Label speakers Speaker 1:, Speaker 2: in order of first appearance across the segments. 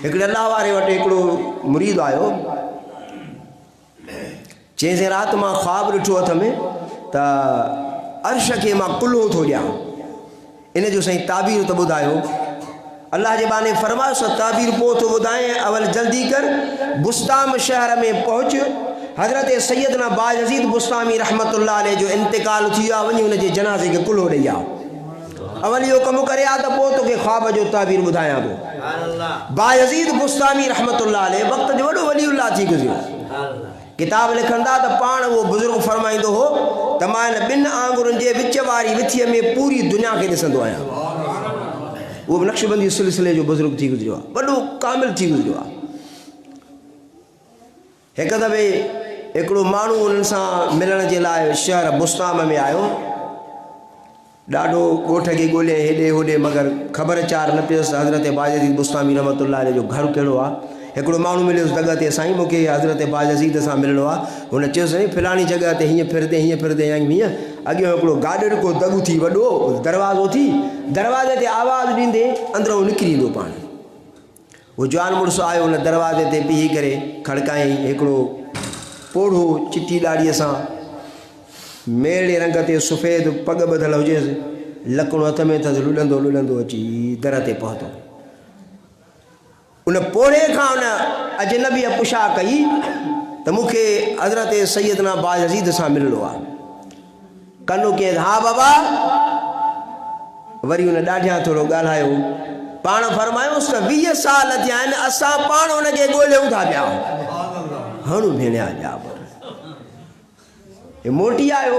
Speaker 1: हिकिड़े अल्लाह वारे वटि हिकिड़ो मुरीद आयो चईंसि राति मां ख्वाब ॾिठो हथ में त अर्श खे मां कुल्हो थो ॾियां इन जो साईं ताबीर त ॿुधायो अल्लाह जे बाने फरमायो सो ताबीर पोइ थो ॿुधाए अवल जल्दी कर बुस्ताम शहर में पहुच हज़रत सैयदना बायज़ीद बुस्तामी रहमतुल्लाह अलैह जो इंतिकाल थी वियो वञी हुनजे जनाज़े खे कुल्हो ॾेई आ अवल इहो कमु करे आ त पोइ तोखे ख्वाब जो ताबीर ॿुधायां थो बायज़ीद बुस्तामी रहमतुल्लाह अलैह वक़्त जो वॾो वलीउल्लाह थी गुज़रियो किताब लिखंदा त पाण उहो बुज़ुर्ग फरमाईंदो हो त मां हिन ॿिनि आंगुरनि जे विच वारी विथीअ में पूरी दुनिया खे ॾिसंदो आहियां उहो बि नक्शबंदी सिलसिले जो बुज़ुर्ग थी गुज़रियो आहे वॾो कामिल थी गुज़रियो आहे हिकु दफ़े हिकिड़ो माण्हू उन्हनि सां मिलण जे लाइ शहर बुस्ताम में आयो ॾाढो ॻोठ खे ॻोल्हे हेॾे होॾे मगर ख़बर चार न पियसि हज़रत बायज़ीद बुस्तामी रहमतुल्लाह अलैह जो घर कहिड़ो आहे हिकिड़ो माण्हू मिलियोसि जॻह ते साईं मूंखे हज़रत बायज़ीद सां मिलणो आहे हुन चयोसि साईं फलाणी जॻह ते हीअं फिरदे या हीअं अॻियां हिकिड़ो गाॾियुनि को दॻु थी वॾो दरवाज़ो थी दरवाज़े ते आवाज़ु ॾींदे अंदरां निकिरी ईंदो पाण उहो जवान मुड़ुसु आयो हुन दरवाज़े ते बीही करे खड़कायईं हिकिड़ो पोढ़ो चिटी ॾाड़ीअ सां मेड़े रंग ते सफ़ेद पग ॿधल हुजेसि लकिड़ो हथ में अथसि लुलंदो अची दर ते पहुतो उन पोड़े खां उन अजनबीअ पुछा कई त मूंखे हज़रत सैयदना बायज़ीद सां मिलणो आहे कनो के हा बाबा वरी उन ॾाढियां थोरो ॻाल्हायो पाण फरमायोसि त 20 साल थिया आहिनि असां पाण उनखे ॻोल्हियूं था पिया हणू भेणिया जा हे मोटी आयो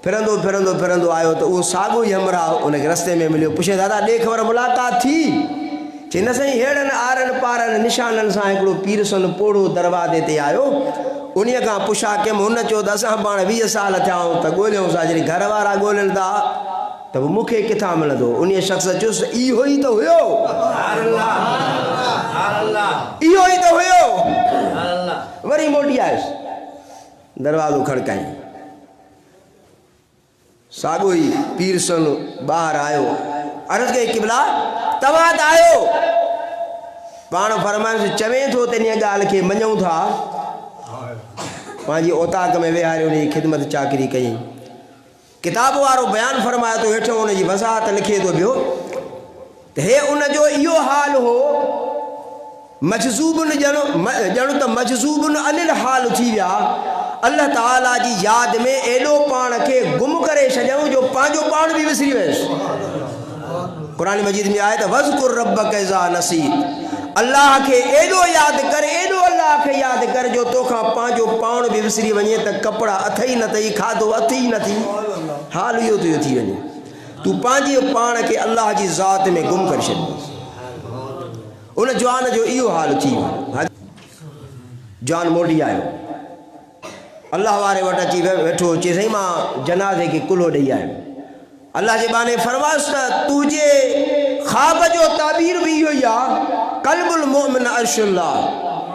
Speaker 1: फिरंदो आयो त उहो साॻियो ई हमराह उनखे रस्ते में मिलियो पुछे दादा ॾे ख़बर मुलाक़ात थी चई न साईं हेड़नि आरनि पारनि निशाननि सां हिकिड़ो पीर सन पोड़ो दरवाज़े ते आयो उन खां पुछा कयमि हुन चयो त असां पाण 20 साल थिया आहियूं त ॻोल्हियूंसि जॾहिं घर वारा ॻोल्हनि था त पोइ मूंखे किथां मिलंदो उन शख़्स चयुसि इहो ई त हुयो वरी मोटी आयुसि दरवाज़ो खड़काई साॻियो ई पीर सन ॿाहिरि आयो अर्ज़ कई क़िबला तव्हां त आयो पाण फरमायोसि चवे थो त इन ॻाल्हि खे मञूं था पंहिंजी औताक में वेहारे उनजी ख़िदमत चाकरी कई किताब वारो बयानु फरमाए थो हेठि उनजी वज़ाहत लिखे थो पियो त हे उनजो इहो हाल हो मजज़ूबुन ॼणो त मजज़ूबुन अनिल हाल थी विया अल्लाह ताला जी यादि में एॾो पाण खे गुम करे छॾियऊं जो पंहिंजो पाण बि विसरी वियुसि क़ुरान मजीद में आहे त वज़कुर रब्बक इज़ा नसीत अल्लाह खे एॾो यादि कर एॾो अल्लाह खे यादि कर जो तोखां पंहिंजो पाण बि विसरी वञे त कपिड़ा अथई न अथई खाधो अथई न अथई हाल इहो तुंहिंजो थी वञे तूं पंहिंजे पाण खे अल्लाह जी ज़ात में गुम करे छॾियोसि उन जवान जो इहो हाल थी वियो जवान मोटी आयो अल्लाह वारे वटि अची वेठो चई साईं मां जनाज़े खे कुल्हो ॾेई आयुमि अल्लाह जे बाने फरमायोसि त तुंहिंजे ख्वाब जो ताबीर बि इहो ई आहे क़ल्बुल मुमिन अर्शुल्लाह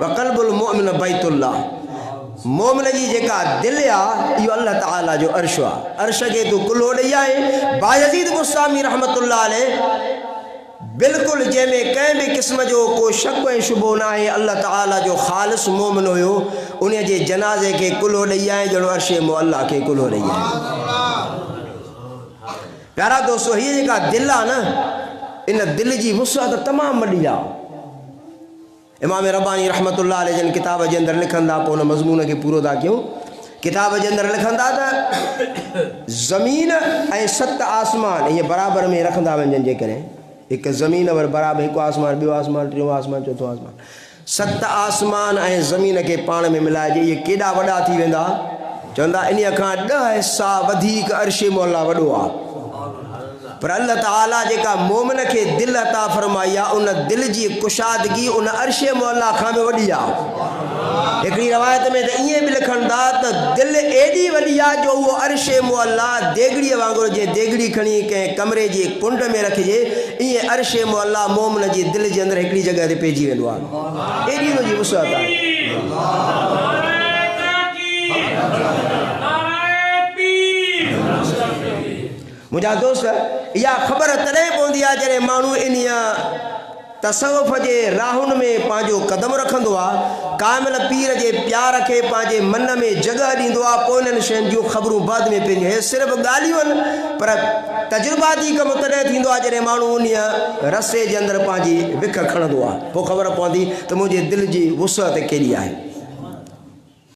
Speaker 1: व क़ल्बुल मुमिन बैतुल्लाह मोमिन जी जेका दिलि आहे इहो अल्लाह ताला जो अर्श आहे अर्श खे तूं कुल्हो ॾेई आहीं बायज़ीद बुस्तामी रहमतुल्लाह अलैह बिल्कुलु जंहिंमें कंहिं बि क़िस्म जो को शक ऐं शुबो न आहे अल्लाह ताला जो ख़ालिस मोमिन हुयो उन जे जनाज़े खे कुल्हो ॾेई आहीं ॼणो अर्श मुअल्ला खे कुल्हो ॾेई आहीं प्यारा दोस्तो हीअ जेका दिलि आहे न इन दिलि जी वुसअत तमामु वॾी आहे इमाम रब्बानी रहमतुल्लाह अलैह जन किताब जे अंदरि लिखंदा पोइ हुन मज़मून खे पूरो था कयूं किताब जे अंदरि लिखंदा त ज़मीन ऐं 7 आसमान ईअं बराबरि में रखंदा वञनि जे करे हिकु ज़मीन वर बराबरि हिकु आसमान ॿियो आसमान टियों आसमान चौथों आसमान 7 आसमान ऐं ज़मीन खे पाण में मिलाइजे इहे केॾा वॾा थी वेंदा चवंदा इन खां 10 हिसा वधीक अर्श मौला वॾो आहे पर अल्लाह ताला जेका मोमिन खे दिलि अता फरमाई आहे उन दिलि जी कुशादगी उन अर्श मौला खां बि वॾी आहे हिकिड़ी रवायत में त ईअं बि लिखनि था त दिलि एॾी वॾी आहे जो उहो अर्श मौला देगड़ीअ वांगुरु जे देगड़ी खणी कंहिं कमरे जे कुंड में रखिजे ईअं अर्श मौला मोमिन जी दिलि जे अंदरि हिकिड़ी जॻह ते पइजी वेंदो आहे एॾी हुनजी वुसअत आहे मुंहिंजा दोस्त इहा ख़बर तॾहिं पवंदी आहे जॾहिं माण्हू इन तसव्वुफ़ जे राहुनि में पंहिंजो क़दम रखंदो आहे, कामिल पीर जे प्यार खे पंहिंजे मन में जॻह ॾींदो आहे, पोइ इन्हनि शयुनि जूं ख़बरूं बाद में पवंदियूं। हे सिर्फ़ु ॻाल्हियूं आहिनि, पर तजुर्बाती कमु तॾहिं थींदो आहे जॾहिं माण्हू उन रस्ते जे अंदरि पंहिंजी विख खणंदो आहे, पोइ ख़बर पवंदी त मुंहिंजे दिलि जी वुसअत केॾी आहे।